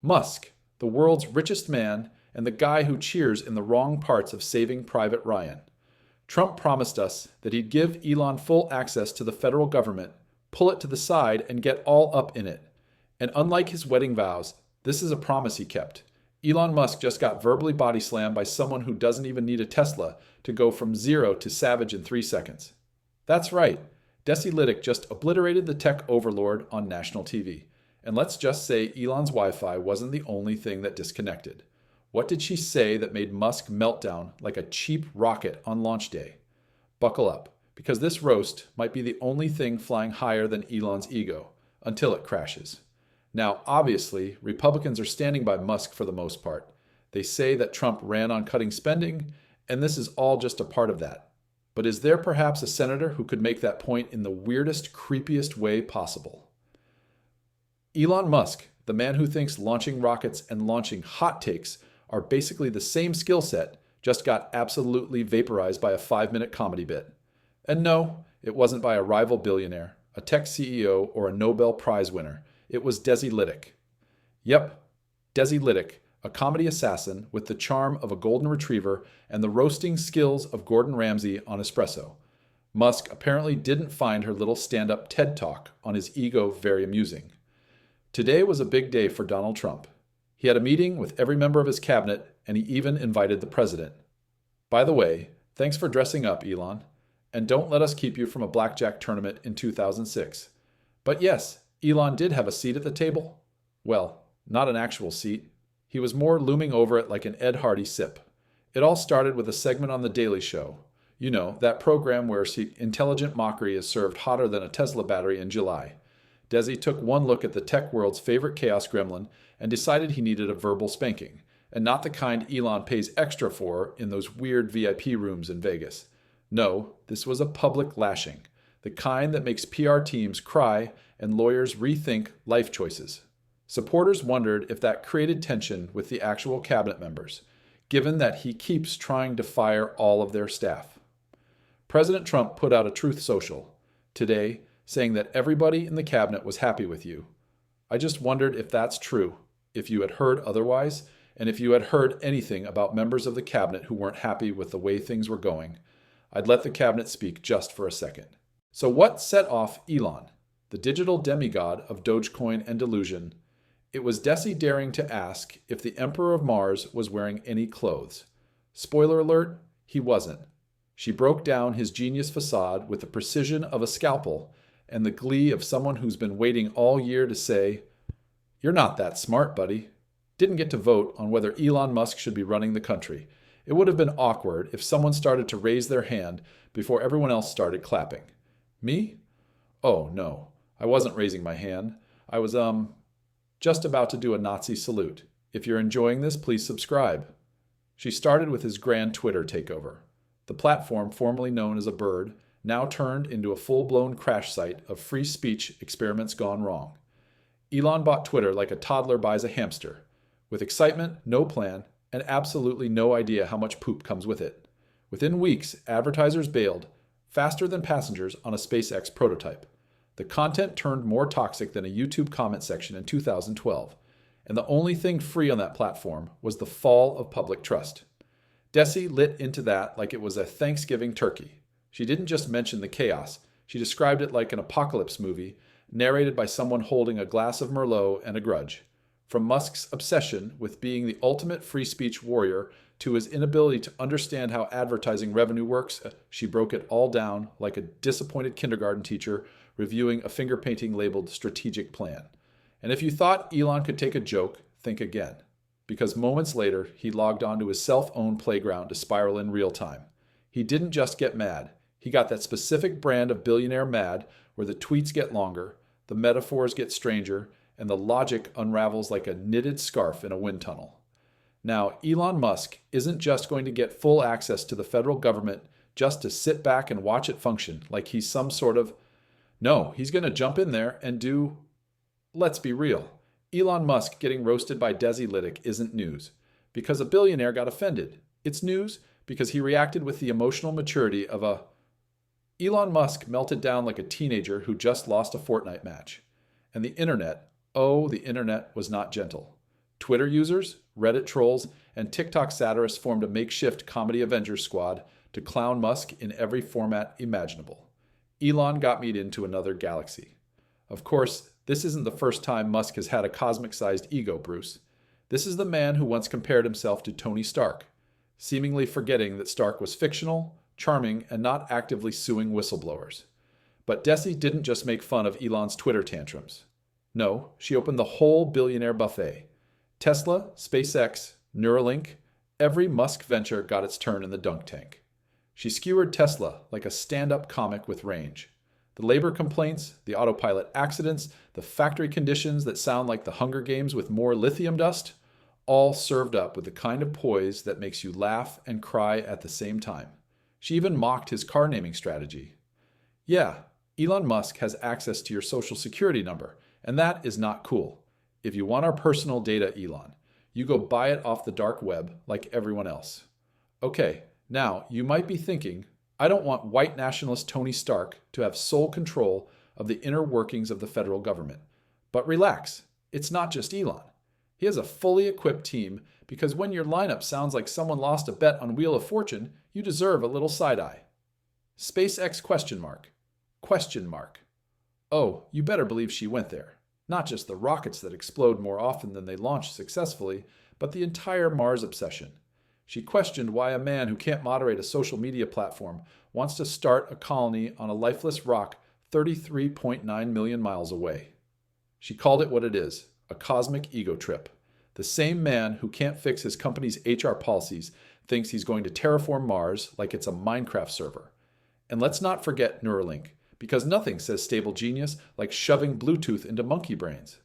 Musk, the world's richest man and the guy who cheers in the wrong parts of Saving Private Ryan. Trump promised us that he'd give Elon full access to the federal government, pull it to the side, and get all up in it. And unlike his wedding vows, this is a promise he kept. Elon Musk just got verbally body slammed by someone who doesn't even need a Tesla to go from zero to savage in 3 seconds. That's right, Desi Lydic just obliterated the tech overlord on national TV. And let's just say Elon's Wi-Fi wasn't the only thing that disconnected. What did she say that made Musk melt down like a cheap rocket on launch day? Buckle up, because this roast might be the only thing flying higher than Elon's ego, until it crashes. Now, obviously, Republicans are standing by Musk for the most part. They say that Trump ran on cutting spending, and this is all just a part of that. But is there perhaps a senator who could make that point in the weirdest, creepiest way possible? Elon Musk, the man who thinks launching rockets and launching hot takes are basically the same skill set, just got absolutely vaporized by a 5-minute comedy bit. And no, it wasn't by a rival billionaire, a tech CEO, or a Nobel Prize winner. It was Desi Lydic. Yep, Desi Lydic, a comedy assassin with the charm of a golden retriever and the roasting skills of Gordon Ramsay on espresso. Musk apparently didn't find her little stand-up TED Talk on his ego very amusing. Today was a big day for Donald Trump. He had a meeting with every member of his cabinet, and he even invited the president. By the way, thanks for dressing up, Elon. And don't let us keep you from a blackjack tournament in 2006. But yes, Elon did have a seat at the table. Well, not an actual seat. He was more looming over it like an Ed Hardy sip. It all started with a segment on The Daily Show. You know, that program where intelligent mockery is served hotter than a Tesla battery in July. Desi took one look at the tech world's favorite chaos gremlin and decided he needed a verbal spanking, and not the kind Elon pays extra for in those weird VIP rooms in Vegas. No, this was a public lashing, the kind that makes PR teams cry and lawyers rethink life choices. Supporters wondered if that created tension with the actual cabinet members, given that he keeps trying to fire all of their staff. President Trump put out a truth social today saying that everybody in the cabinet was happy with you. I just wondered if that's true, if you had heard otherwise, and if you had heard anything about members of the cabinet who weren't happy with the way things were going. I'd let the cabinet speak just for a second. So what set off Elon, the digital demigod of Dogecoin and delusion? It was Desi daring to ask if the Emperor of Mars was wearing any clothes. Spoiler alert, he wasn't. She broke down his genius facade with the precision of a scalpel and the glee of someone who's been waiting all year to say, "You're not that smart, buddy." Didn't get to vote on whether Elon Musk should be running the country. It would have been awkward if someone started to raise their hand before everyone else started clapping. Me? Oh, no. I wasn't raising my hand. I was, just about to do a Nazi salute. If you're enjoying this, please subscribe. She started with his grand Twitter takeover. The platform formerly known as a bird now turned into a full-blown crash site of free speech experiments gone wrong. Elon bought Twitter like a toddler buys a hamster, with excitement, no plan, and absolutely no idea how much poop comes with it. Within weeks, advertisers bailed, faster than passengers on a SpaceX prototype. The content turned more toxic than a YouTube comment section in 2012, and the only thing free on that platform was the fall of public trust. Desi lit into that like it was a Thanksgiving turkey. She didn't just mention the chaos, she described it like an apocalypse movie, narrated by someone holding a glass of Merlot and a grudge. From Musk's obsession with being the ultimate free speech warrior to his inability to understand how advertising revenue works, she broke it all down like a disappointed kindergarten teacher reviewing a finger painting labeled strategic plan. And if you thought Elon could take a joke, think again. Because moments later, he logged onto his self-owned playground to spiral in real time. He didn't just get mad. He got that specific brand of billionaire mad where the tweets get longer, the metaphors get stranger, and the logic unravels like a knitted scarf in a wind tunnel. Now, Elon Musk isn't just going to get full access to the federal government just to sit back and watch it function like he's some sort of... No, he's going to jump in there and do... Let's be real. Elon Musk getting roasted by Desi Lydic isn't news, because a billionaire got offended. It's news because he reacted with the emotional maturity of a... Elon Musk melted down like a teenager who just lost a Fortnite match. And the internet, oh, the internet was not gentle. Twitter users, Reddit trolls, and TikTok satirists formed a makeshift comedy Avengers squad to clown Musk in every format imaginable. Elon got me into another galaxy. Of course, this isn't the first time Musk has had a cosmic-sized ego, Bruce. This is the man who once compared himself to Tony Stark, seemingly forgetting that Stark was fictional, charming, and not actively suing whistleblowers. But Desi didn't just make fun of Elon's Twitter tantrums. No, she opened the whole billionaire buffet. Tesla, SpaceX, Neuralink, every Musk venture got its turn in the dunk tank. She skewered Tesla like a stand-up comic with range. The labor complaints, the autopilot accidents, the factory conditions that sound like the Hunger Games with more lithium dust, all served up with the kind of poise that makes you laugh and cry at the same time. She even mocked his car naming strategy. Yeah, Elon Musk has access to your social security number, and that is not cool. If you want our personal data, Elon, you go buy it off the dark web like everyone else. Okay, now you might be thinking, I don't want white nationalist Tony Stark to have sole control of the inner workings of the federal government. But relax, it's not just Elon. He has a fully equipped team because when your lineup sounds like someone lost a bet on Wheel of Fortune, you deserve a little side-eye. SpaceX question mark. Question mark. Oh, you better believe she went there. Not just the rockets that explode more often than they launch successfully, but the entire Mars obsession. She questioned why a man who can't moderate a social media platform wants to start a colony on a lifeless rock 33.9 million miles away. She called it what it is, a cosmic ego trip. The same man who can't fix his company's HR policies thinks he's going to terraform Mars like it's a Minecraft server. And let's not forget Neuralink, because nothing says stable genius like shoving Bluetooth into monkey brains.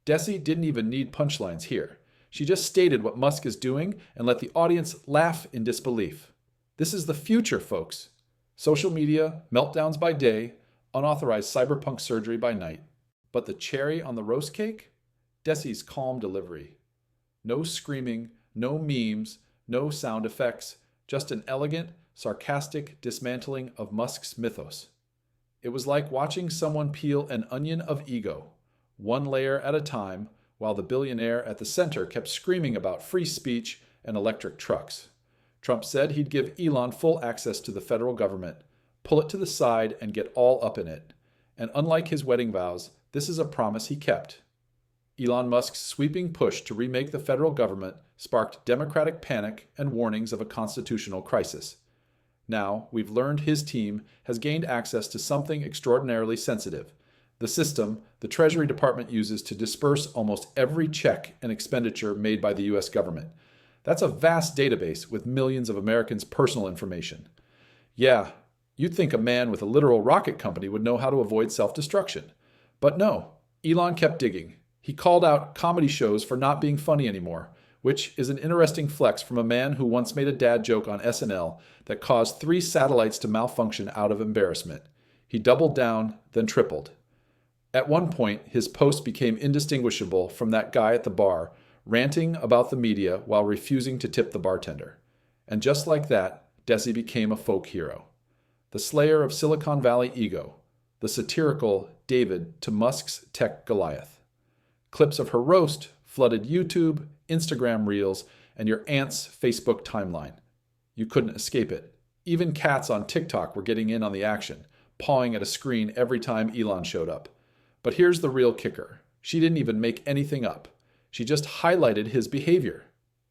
Desi didn't even need punchlines here. She just stated what Musk is doing and let the audience laugh in disbelief. This is the future, folks. Social media, meltdowns by day, unauthorized cyberpunk surgery by night. But the cherry on the roast cake? Desi's calm delivery. No screaming, no memes, no sound effects, just an elegant, sarcastic dismantling of Musk's mythos. It was like watching someone peel an onion of ego, one layer at a time, while the billionaire at the center kept screaming about free speech and electric trucks. Trump said he'd give Elon full access to the federal government, pull it to the side, and get all up in it. And unlike his wedding vows, this is a promise he kept. Elon Musk's sweeping push to remake the federal government sparked democratic panic and warnings of a constitutional crisis. Now, we've learned his team has gained access to something extraordinarily sensitive, the system the Treasury Department uses to disperse almost every check and expenditure made by the U.S. government. That's a vast database with millions of Americans' personal information. Yeah, you'd think a man with a literal rocket company would know how to avoid self-destruction. But no, Elon kept digging. He called out comedy shows for not being funny anymore, which is an interesting flex from a man who once made a dad joke on SNL that caused 3 satellites to malfunction out of embarrassment. He doubled down, then tripled. At one point, his post became indistinguishable from that guy at the bar, ranting about the media while refusing to tip the bartender. And just like that, Desi became a folk hero. The slayer of Silicon Valley ego, the satirical David to Musk's tech Goliath. Clips of her roast flooded YouTube, Instagram Reels, and your aunt's Facebook timeline. You couldn't escape it. Even cats on TikTok were getting in on the action, pawing at a screen every time Elon showed up. But here's the real kicker. She didn't even make anything up. She just highlighted his behavior.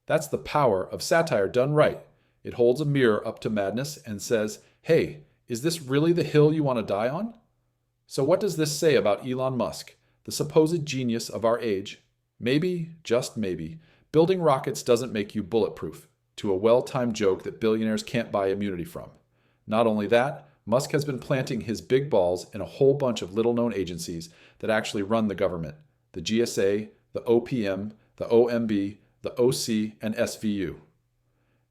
That's the power of satire done right. It holds a mirror up to madness and says, hey, is this really the hill you want to die on? So what does this say about Elon Musk, the supposed genius of our age? Maybe, just maybe, building rockets doesn't make you bulletproof, to a well-timed joke that billionaires can't buy immunity from. Not only that, Musk has been planting his big balls in a whole bunch of little-known agencies that actually run the government: the GSA, the OPM, the OMB, the OC, and SVU.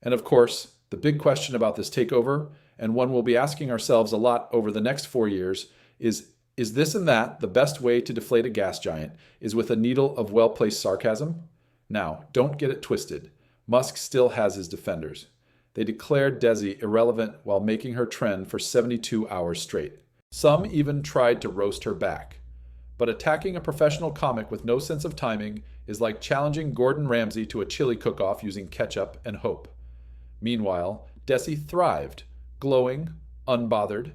And of course, the big question about this takeover, and one we'll be asking ourselves a lot over the next 4 years, is this and that the best way to deflate a gas giant is with a needle of well-placed sarcasm? Now, don't get it twisted. Musk still has his defenders. They declared Desi irrelevant while making her trend for 72 hours straight. Some even tried to roast her back. But attacking a professional comic with no sense of timing is like challenging Gordon Ramsay to a chili cook-off using ketchup and hope. Meanwhile, Desi thrived, glowing, unbothered.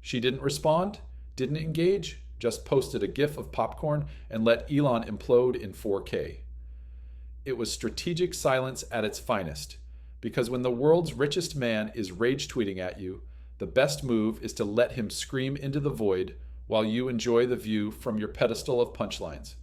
She didn't respond, didn't engage, just posted a gif of popcorn and let Elon implode in 4K. It was strategic silence at its finest, because when the world's richest man is rage tweeting at you, the best move is to let him scream into the void while you enjoy the view from your pedestal of punchlines.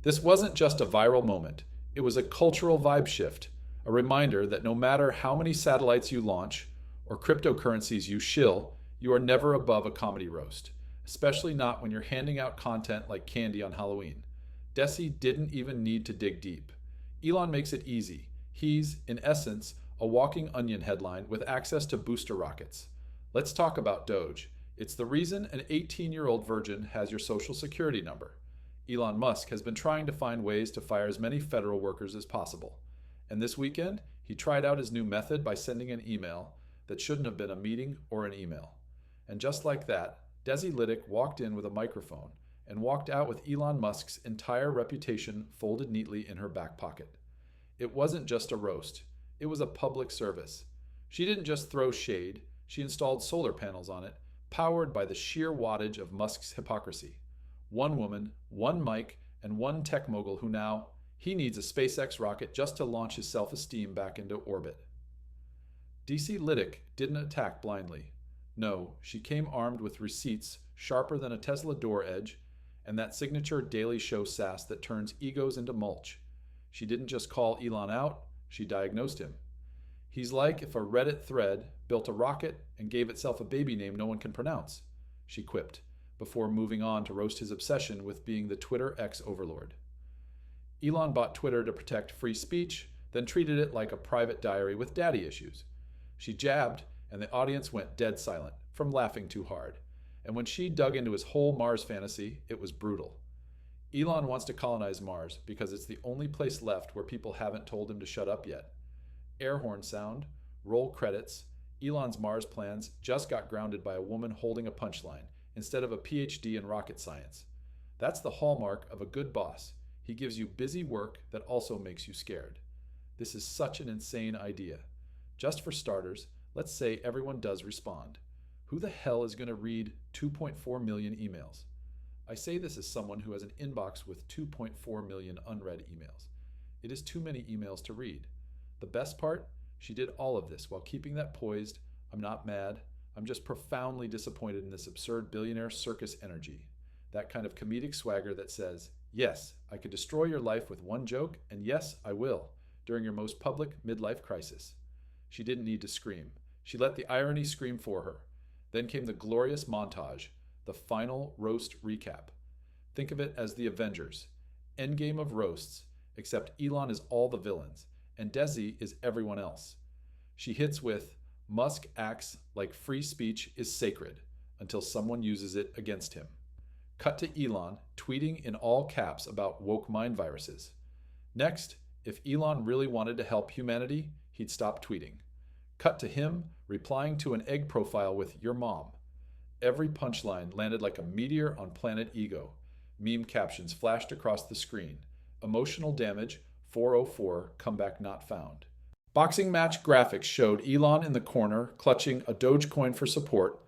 This wasn't just a viral moment, it was a cultural vibe shift, a reminder that no matter how many satellites you launch or cryptocurrencies you shill, you are never above a comedy roast, especially not when you're handing out content like candy on Halloween. Desi didn't even need to dig deep. Elon makes it easy. He's, in essence, a walking onion headline with access to booster rockets. Let's talk about Doge. It's the reason an 18-year-old virgin has your social security number. Elon Musk has been trying to find ways to fire as many federal workers as possible. And this weekend, he tried out his new method by sending an email that shouldn't have been a meeting or an email. And just like that, Desi Lydic walked in with a microphone and walked out with Elon Musk's entire reputation folded neatly in her back pocket. It wasn't just a roast. It was a public service. She didn't just throw shade. She installed solar panels on it, powered by the sheer wattage of Musk's hypocrisy. One woman, one mic, and one tech mogul who now, he needs a SpaceX rocket just to launch his self-esteem back into orbit. Desi Lydic didn't attack blindly. No, she came armed with receipts sharper than a Tesla door edge and that signature Daily Show sass that turns egos into mulch. She didn't just call Elon out, she diagnosed him. He's like if a Reddit thread built a rocket and gave itself a baby name no one can pronounce, she quipped, before moving on to roast his obsession with being the Twitter X overlord. Elon bought Twitter to protect free speech, then treated it like a private diary with daddy issues. She jabbed, and the audience went dead silent from laughing too hard. And when she dug into his whole Mars fantasy, it was brutal. Elon wants to colonize Mars because it's the only place left where people haven't told him to shut up yet. Air horn sound, roll credits, Elon's Mars plans just got grounded by a woman holding a punchline instead of a PhD in rocket science. That's the hallmark of a good boss. He gives you busy work that also makes you scared. This is such an insane idea. Just for starters, let's say everyone does respond. Who the hell is going to read 2.4 million emails? I say this as someone who has an inbox with 2.4 million unread emails. It is too many emails to read. The best part? She did all of this while keeping that poised, I'm not mad, I'm just profoundly disappointed in this absurd billionaire circus energy. That kind of comedic swagger that says, yes, I could destroy your life with one joke, and yes, I will, during your most public midlife crisis. She didn't need to scream. She let the irony scream for her. Then came the glorious montage, the final roast recap. Think of it as the Avengers. Endgame of roasts, except Elon is all the villains, and Desi is everyone else. She hits with, Musk acts like free speech is sacred until someone uses it against him. Cut to Elon tweeting in all caps about woke mind viruses. Next, if Elon really wanted to help humanity, he'd stop tweeting. Cut to him replying to an egg profile with your mom. Every punchline landed like a meteor on planet ego. Meme captions flashed across the screen. Emotional damage, 404, comeback not found. Boxing match graphics showed Elon in the corner clutching a Dogecoin for support,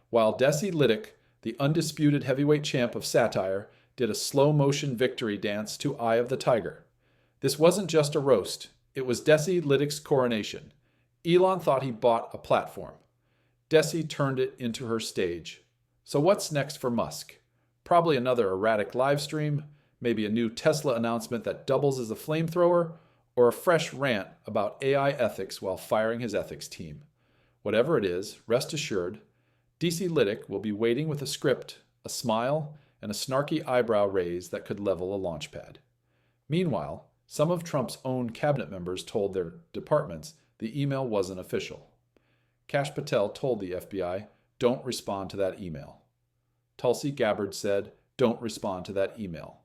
while Desi Lydic, the undisputed heavyweight champ of satire, did a slow-motion victory dance to Eye of the Tiger. This wasn't just a roast. It was Desi Lydic's coronation. Elon thought he bought a platform. Desi turned it into her stage. So what's next for Musk? Probably another erratic live stream, maybe a new Tesla announcement that doubles as a flamethrower, or a fresh rant about AI ethics while firing his ethics team. Whatever it is, rest assured, Desi Lydic will be waiting with a script, a smile, and a snarky eyebrow raise that could level a launch pad. Meanwhile, some of Trump's own cabinet members told their departments the email wasn't official. Kash Patel told the FBI, don't respond to that email. Tulsi Gabbard said, don't respond to that email.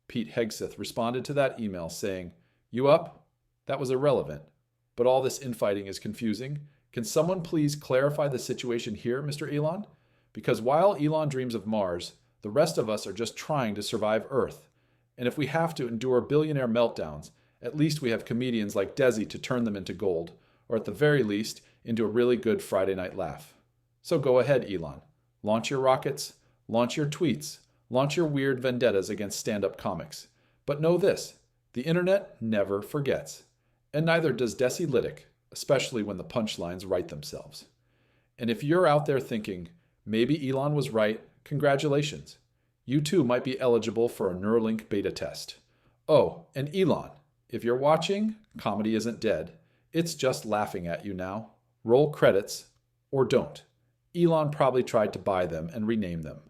Pete Hegseth responded to that email saying, you up? That was irrelevant. But all this infighting is confusing. Can someone please clarify the situation here, Mr. Elon? Because while Elon dreams of Mars, the rest of us are just trying to survive Earth. And if we have to endure billionaire meltdowns, at least we have comedians like Desi to turn them into gold, or at the very least, into a really good Friday night laugh. So go ahead, Elon. Launch your rockets, launch your tweets, launch your weird vendettas against stand-up comics. But know this, the internet never forgets. And neither does Desi Lydic, especially when the punchlines write themselves. And if you're out there thinking, maybe Elon was right, congratulations. You too might be eligible for a Neuralink beta test. Oh, and Elon, if you're watching, comedy isn't dead. It's just laughing at you now. Roll credits, or don't. Elon probably tried to buy them and rename them.